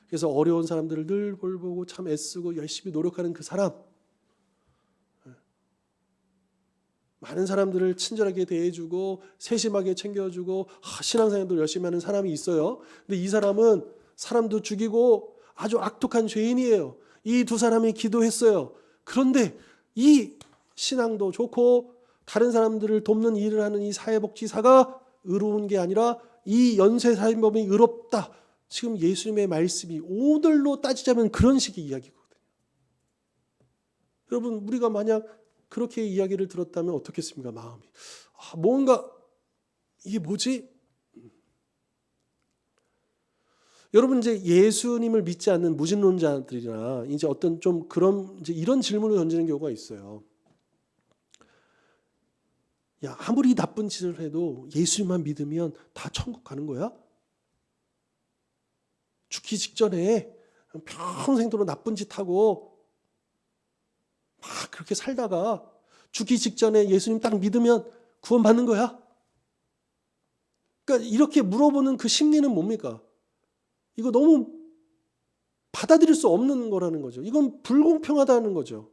Speaker 1: 그래서 어려운 사람들을 늘 돌보고 참 애쓰고 열심히 노력하는 그 사람, 많은 사람들을 친절하게 대해주고 세심하게 챙겨주고 신앙생활도 열심히 하는 사람이 있어요. 근데 이 사람은 사람도 죽이고 아주 악독한 죄인이에요. 이 두 사람이 기도했어요. 그런데 이 신앙도 좋고 다른 사람들을 돕는 일을 하는 이 사회복지사가 의로운 게 아니라 이 연쇄살인범이 의롭다. 지금 예수님의 말씀이 오늘로 따지자면 그런 식의 이야기거든요. 여러분, 우리가 만약 그렇게 이야기를 들었다면 어떻겠습니까? 마음이. 뭔가 이게 뭐지? 여러분, 이제 예수님을 믿지 않는 무신론자들이나 이제 어떤 좀 그런 이제 이런 질문을 던지는 경우가 있어요. 야, 아무리 나쁜 짓을 해도 예수님만 믿으면 다 천국 가는 거야? 죽기 직전에 평생도록 나쁜 짓 하고 막 그렇게 살다가 죽기 직전에 예수님 딱 믿으면 구원받는 거야? 그러니까 이렇게 물어보는 그 심리는 뭡니까? 이거 너무 받아들일 수 없는 거라는 거죠. 이건 불공평하다는 거죠.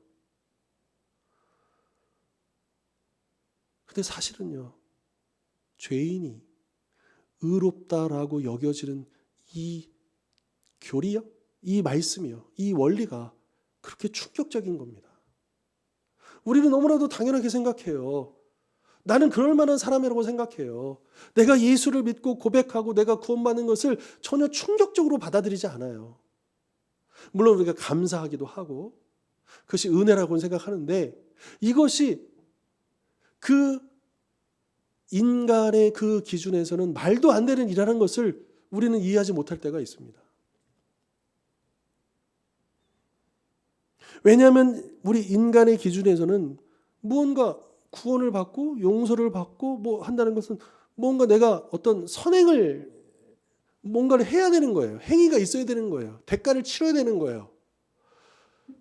Speaker 1: 근데 사실은요, 죄인이 의롭다라고 여겨지는 이 교리요, 이 말씀이요, 이 원리가 그렇게 충격적인 겁니다. 우리는 너무나도 당연하게 생각해요. 나는 그럴 만한 사람이라고 생각해요. 내가 예수를 믿고 고백하고 내가 구원받는 것을 전혀 충격적으로 받아들이지 않아요. 물론 우리가 감사하기도 하고 그것이 은혜라고 생각하는데, 이것이 그 인간의 그 기준에서는 말도 안 되는 일이라는 것을 우리는 이해하지 못할 때가 있습니다. 왜냐하면 우리 인간의 기준에서는 무언가 구원을 받고 용서를 받고 뭐 한다는 것은 뭔가 내가 어떤 선행을 뭔가를 해야 되는 거예요. 행위가 있어야 되는 거예요. 대가를 치러야 되는 거예요.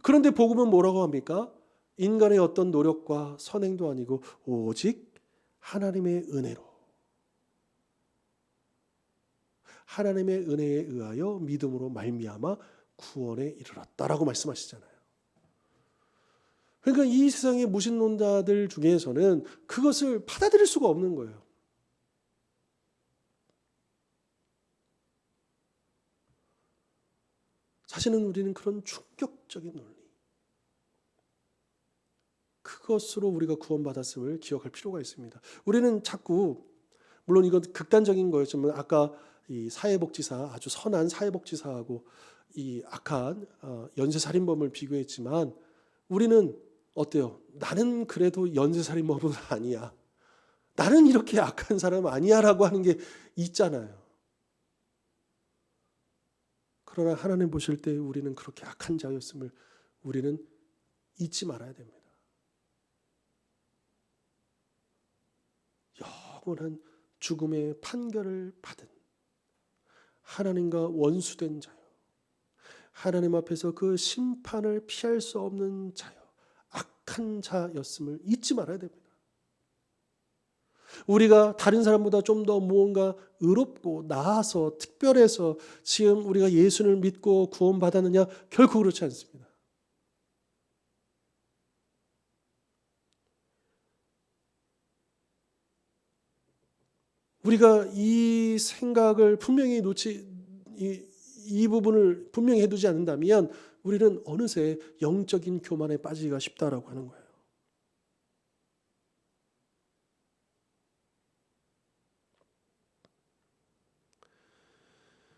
Speaker 1: 그런데 복음은 뭐라고 합니까? 인간의 어떤 노력과 선행도 아니고 오직 하나님의 은혜로, 하나님의 은혜에 의하여 믿음으로 말미암아 구원에 이르렀다라고 말씀하시잖아요. 그러니까 이 세상의 무신론자들 중에서는 그것을 받아들일 수가 없는 거예요. 사실은 우리는 그런 충격적인 논리, 그것으로 우리가 구원받았음을 기억할 필요가 있습니다. 우리는 자꾸, 물론 이건 극단적인 거였지만 아까 이 사회복지사, 아주 선한 사회복지사하고 이 악한 연쇄살인범을 비교했지만 우리는 어때요? 나는 그래도 연쇄살인범은 아니야. 나는 이렇게 악한 사람 아니야 라고 하는 게 있잖아요. 그러나 하나님 보실 때 우리는 그렇게 악한 자였음을 우리는 잊지 말아야 됩니다. 영원한 죽음의 판결을 받은 하나님과 원수된 자요, 하나님 앞에서 그 심판을 피할 수 없는 자요, 악한 자였음을 잊지 말아야 됩니다. 우리가 다른 사람보다 좀 더 무언가 의롭고 나아서 특별해서 지금 우리가 예수를 믿고 구원받았느냐? 결코 그렇지 않습니다. 우리가 이 생각을 분명히 이 부분을 분명히 해두지 않는다면 우리는 어느새 영적인 교만에 빠지기가 쉽다라고 하는 거예요.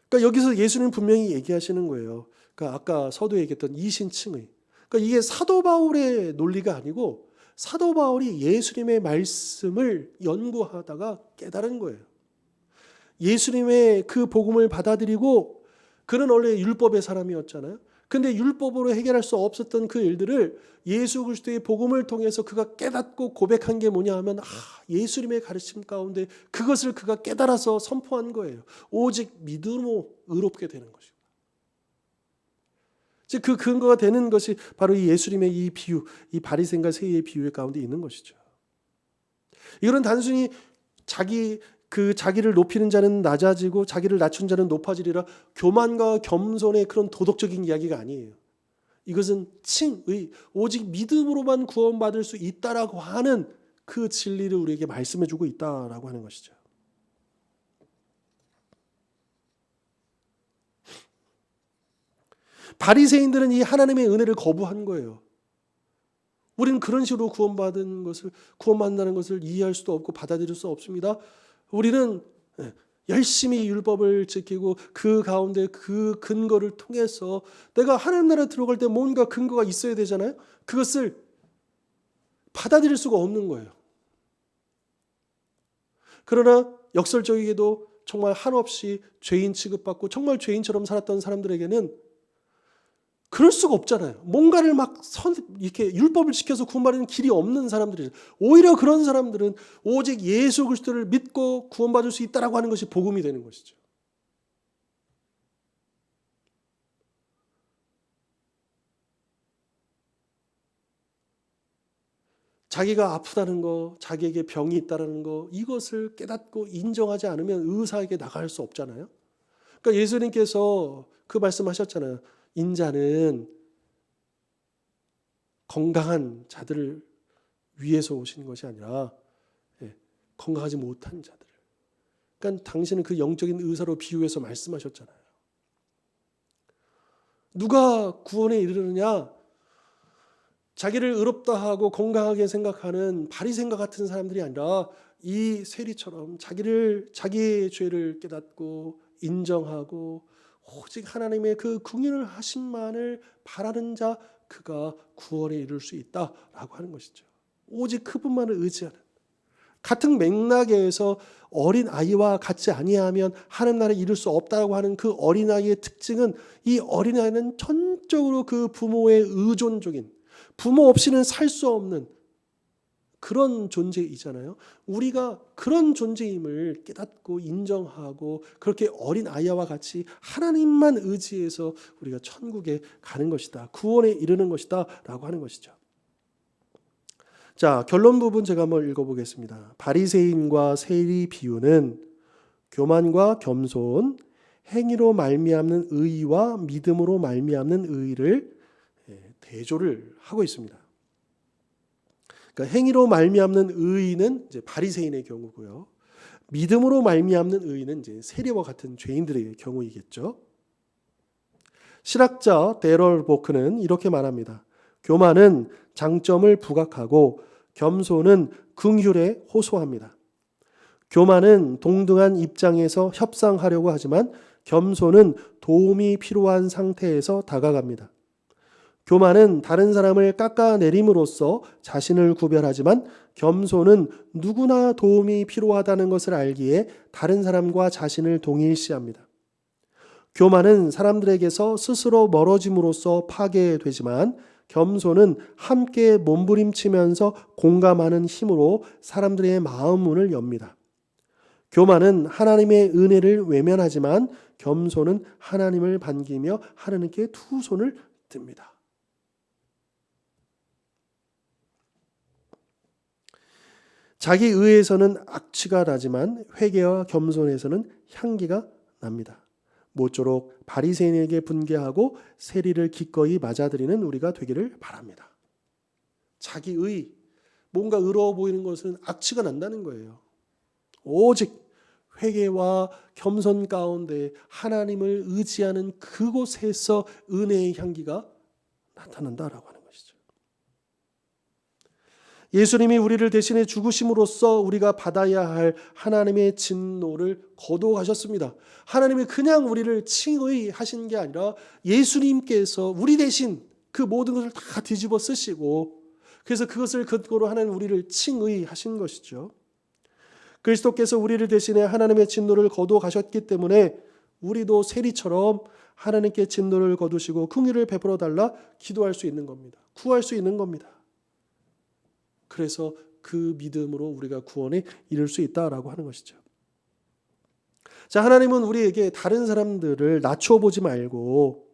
Speaker 1: 그러니까 여기서 예수님은 분명히 얘기하시는 거예요. 그러니까 아까 서두에 얘기했던 이신칭의. 그러니까 이게 사도 바울의 논리가 아니고 사도 바울이 예수님의 말씀을 연구하다가 깨달은 거예요. 예수님의 그 복음을 받아들이고, 그는 원래 율법의 사람이었잖아요. 근데 율법으로 해결할 수 없었던 그 일들을 예수 그리스도의 복음을 통해서 그가 깨닫고 고백한 게 뭐냐 하면 예수님의 가르침 가운데 그것을 그가 깨달아서 선포한 거예요. 오직 믿음으로 의롭게 되는 것이고, 즉 그 근거가 되는 것이 바로 이 예수님의 이 비유, 이 바리새인과 세리의 비유 가운데 있는 것이죠. 이거는 단순히 자기를 높이는 자는 낮아지고 자기를 낮춘 자는 높아지리라, 교만과 겸손의 그런 도덕적인 이야기가 아니에요. 이것은 칭의, 오직 믿음으로만 구원받을 수 있다라고 하는 그 진리를 우리에게 말씀해 주고 있다라고 하는 것이죠. 바리새인들은 이 하나님의 은혜를 거부한 거예요. 우리는 그런 식으로 구원받는다는 것을 이해할 수도 없고 받아들일 수 없습니다. 우리는 열심히 율법을 지키고 그 가운데 그 근거를 통해서 내가 하나님 나라에 들어갈 때 뭔가 근거가 있어야 되잖아요. 그것을 받아들일 수가 없는 거예요. 그러나 역설적이게도 정말 한없이 죄인 취급받고 정말 죄인처럼 살았던 사람들에게는 그럴 수가 없잖아요. 뭔가를 이렇게 율법을 지켜서 구원받는 길이 없는 사람들이죠. 오히려 그런 사람들은 오직 예수 그리스도를 믿고 구원받을 수 있다라고 하는 것이 복음이 되는 것이죠. 자기가 아프다는 거, 자기에게 병이 있다는 거, 이것을 깨닫고 인정하지 않으면 의사에게 나갈 수 없잖아요. 그러니까 예수님께서 그 말씀하셨잖아요. 인자는 건강한 자들을 위해서 오신 것이 아니라 건강하지 못한 자들. 그러니까 당신은 그 영적인 의사로 비유해서 말씀하셨잖아요. 누가 구원에 이르느냐? 자기를 의롭다 하고 건강하게 생각하는 바리새인과 같은 사람들이 아니라 이 세리처럼 자기의 죄를 깨닫고 인정하고 오직 하나님의 그 긍휼을 하심만을 바라는 자, 그가 구원에 이룰 수 있다라고 하는 것이죠. 오직 그분만을 의지하는. 같은 맥락에서 어린 아이와 같이 아니하면 하나님 나라에 이룰 수 없다고 하는 그 어린 아이의 특징은, 이 어린 아이는 전적으로 그 부모의 의존적인, 부모 없이는 살 수 없는 그런 존재이잖아요. 우리가 그런 존재임을 깨닫고 인정하고 그렇게 어린 아이와 같이 하나님만 의지해서 우리가 천국에 가는 것이다, 구원에 이르는 것이다 라고 하는 것이죠. 자, 결론 부분 제가 한번 읽어보겠습니다. 바리새인과 세리 비유는 교만과 겸손, 행위로 말미암는 의와 믿음으로 말미암는 의를 대조를 하고 있습니다. 그러니까 행위로 말미암는 의는 이제 바리새인의 경우고요. 믿음으로 말미암는 의는 이제 세리와 같은 죄인들의 경우이겠죠. 실학자 데럴 보크는 이렇게 말합니다. 교만은 장점을 부각하고 겸손은 긍휼에 호소합니다. 교만은 동등한 입장에서 협상하려고 하지만 겸손은 도움이 필요한 상태에서 다가갑니다. 교만은 다른 사람을 깎아내림으로써 자신을 구별하지만 겸손은 누구나 도움이 필요하다는 것을 알기에 다른 사람과 자신을 동일시합니다. 교만은 사람들에게서 스스로 멀어짐으로써 파괴되지만 겸손은 함께 몸부림치면서 공감하는 힘으로 사람들의 마음 문을 엽니다. 교만은 하나님의 은혜를 외면하지만 겸손은 하나님을 반기며 하나님께 두 손을 듭니다. 자기 의에서는 악취가 나지만 회개와 겸손에서는 향기가 납니다. 모쪼록 바리새인에게 분개하고 세리를 기꺼이 맞아들이는 우리가 되기를 바랍니다. 자기 의, 뭔가 의로워 보이는 것은 악취가 난다는 거예요. 오직 회개와 겸손 가운데 하나님을 의지하는 그곳에서 은혜의 향기가 나타난다라고 하는 것이죠. 예수님이 우리를 대신해 죽으심으로써 우리가 받아야 할 하나님의 진노를 거두어가셨습니다. 하나님이 그냥 우리를 칭의하신 게 아니라 예수님께서 우리 대신 그 모든 것을 다 뒤집어 쓰시고, 그래서 그것을 근거로 하나님 우리를 칭의하신 것이죠. 그리스도께서 우리를 대신해 하나님의 진노를 거두어 가셨기 때문에 우리도 세리처럼 하나님께 진노를 거두시고 긍휼을 베풀어 달라 기도할 수 있는 겁니다. 구할 수 있는 겁니다. 그래서 그 믿음으로 우리가 구원에 이를 수 있다라고 하는 것이죠. 자, 하나님은 우리에게 다른 사람들을 낮춰보지 말고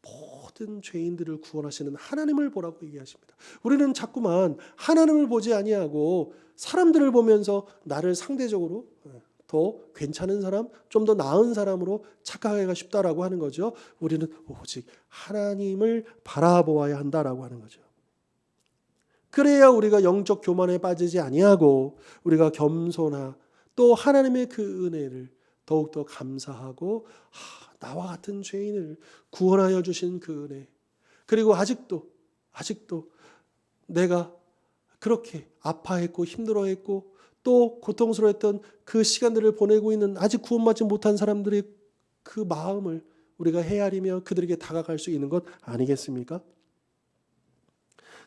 Speaker 1: 모든 죄인들을 구원하시는 하나님을 보라고 얘기하십니다. 우리는 자꾸만 하나님을 보지 아니하고 사람들을 보면서 나를 상대적으로 더 괜찮은 사람, 좀 더 나은 사람으로 착각하기가 쉽다라고 하는 거죠. 우리는 오직 하나님을 바라보아야 한다라고 하는 거죠. 그래야 우리가 영적 교만에 빠지지 아니하고 우리가 겸손하 또 하나님의 그 은혜를 더욱더 감사하고 나와 같은 죄인을 구원하여 주신 그 은혜, 그리고 아직도 내가 그렇게 아파했고 힘들어했고 또 고통스러웠던 그 시간들을 보내고 있는 아직 구원받지 못한 사람들의 그 마음을 우리가 헤아리며 그들에게 다가갈 수 있는 것 아니겠습니까?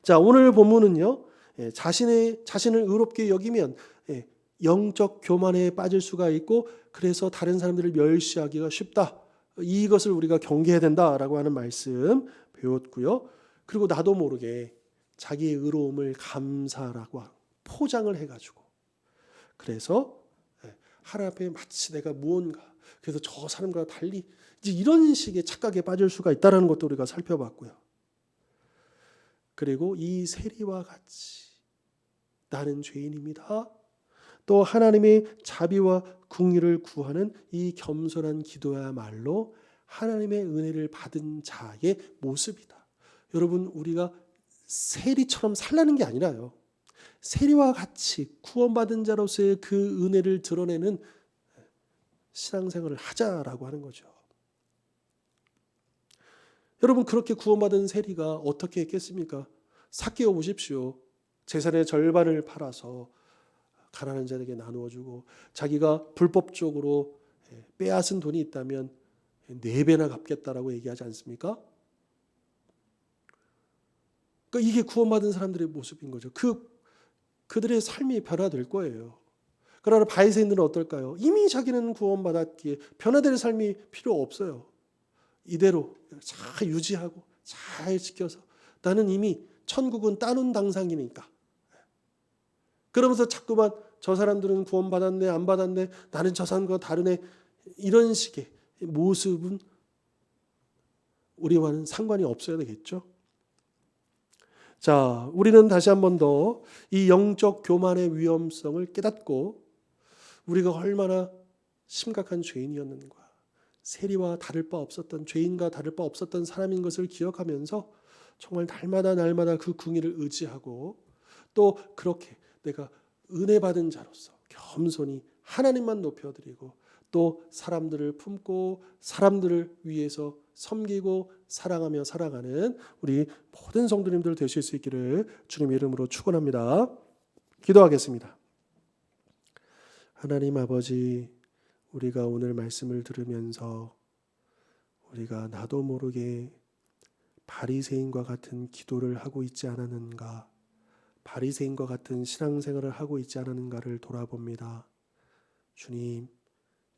Speaker 1: 자, 오늘 본문은요, 자신을 의롭게 여기면 영적 교만에 빠질 수가 있고 그래서 다른 사람들을 멸시하기가 쉽다. 이것을 우리가 경계해야 된다라고 하는 말씀 배웠고요. 그리고 나도 모르게 자기의 의로움을 감사라고 포장을 해가지고 그래서 하나님 앞에 마치 내가 무언가 그래서 저 사람과 달리 이제 이런 식의 착각에 빠질 수가 있다는 것도 우리가 살펴봤고요. 그리고 이 세리와 같이 나는 죄인입니다. 또 하나님의 자비와 긍휼을 구하는 이 겸손한 기도야말로 하나님의 은혜를 받은 자의 모습이다. 여러분, 우리가 세리처럼 살라는 게 아니라요. 세리와 같이 구원받은 자로서의 그 은혜를 드러내는 신앙생활을 하자라고 하는 거죠. 여러분, 그렇게 구원받은 세리가 어떻게 했겠습니까? 삭개오 보십시오. 재산의 절반을 팔아서 가난한 자에게 나누어 주고 자기가 불법적으로 빼앗은 돈이 있다면 4배나 갚겠다라고 얘기하지 않습니까? 그러니까 이게 구원받은 사람들의 모습인 거죠. 그들의 삶이 변화될 거예요. 그러나 바리새인들은 어떨까요? 이미 자기는 구원받았기에 변화될 삶이 필요 없어요. 이대로 잘 유지하고 잘 지켜서 나는 이미 천국은 따놓은 당상이니까. 그러면서 자꾸만 저 사람들은 구원받았네 안 받았네 나는 저 사람과 다르네 이런 식의 모습은 우리와는 상관이 없어야 되겠죠. 자, 우리는 다시 한 번 더 이 영적 교만의 위험성을 깨닫고 우리가 얼마나 심각한 죄인이었는가, 세리와 다를 바 없었던 죄인과 다를 바 없었던 사람인 것을 기억하면서 정말 날마다 그 긍휼을 의지하고 또 그렇게 내가 은혜 받은 자로서 겸손히 하나님만 높여드리고 또 사람들을 품고 사람들을 위해서 섬기고 사랑하며 살아가는 우리 모든 성도님들 되실 수 있기를 주님 이름으로 축원합니다. 기도하겠습니다. 하나님 아버지, 우리가 오늘 말씀을 들으면서 우리가 나도 모르게 바리새인과 같은 기도를 하고 있지 않았는가, 바리새인과 같은 신앙생활을 하고 있지 않았는가를 돌아봅니다. 주님,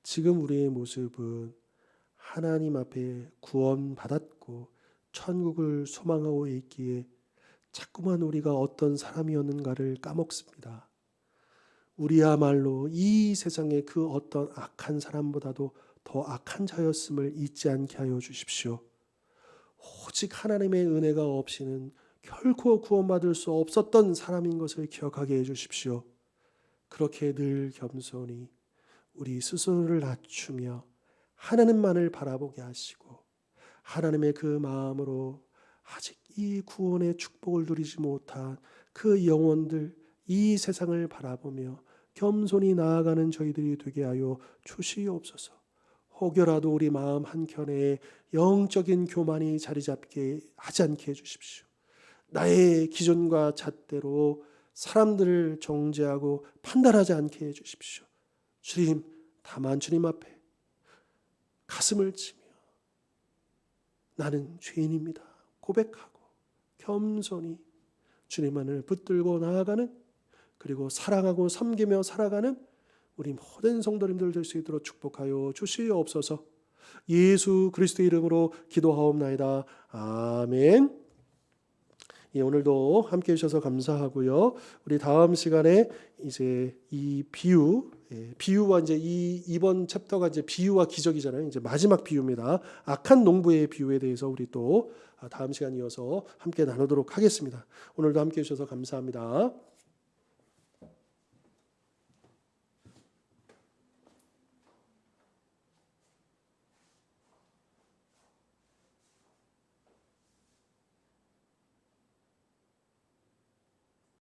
Speaker 1: 지금 우리의 모습은 하나님 앞에 구원받았고 천국을 소망하고 있기에 자꾸만 우리가 어떤 사람이었는가를 까먹습니다. 우리야말로 이 세상의 그 어떤 악한 사람보다도 더 악한 자였음을 잊지 않게 하여 주십시오. 오직 하나님의 은혜가 없이는 결코 구원받을 수 없었던 사람인 것을 기억하게 해 주십시오. 그렇게 늘 겸손히 우리 스스로를 낮추며 하나님만을 바라보게 하시고 하나님의 그 마음으로 아직 이 구원의 축복을 누리지 못한 그 영혼들, 이 세상을 바라보며 겸손히 나아가는 저희들이 되게 하여 주시옵소서. 혹여라도 우리 마음 한켠에 영적인 교만이 자리 잡게 하지 않게 해주십시오. 나의 기존과 잣대로 사람들을 정죄하고 판단하지 않게 해주십시오. 주님, 다만 주님 앞에 가슴을 치며 나는 죄인입니다 고백하고 겸손히 주님만을 붙들고 나아가는, 그리고 사랑하고 섬기며 살아가는 우리 모든 성도님들 될 수 있도록 축복하여 주시옵소서. 예수 그리스도의 이름으로 기도하옵나이다. 아멘. 예, 오늘도 함께 해주셔서 감사하고요. 우리 다음 시간에 이제 이 비유와 이제 이번 챕터가 이제 비유와 기적이잖아요. 이제 마지막 비유입니다. 악한 농부의 비유에 대해서 우리 또 다음 시간 이어서 함께 나누도록 하겠습니다. 오늘도 함께 해주셔서 감사합니다.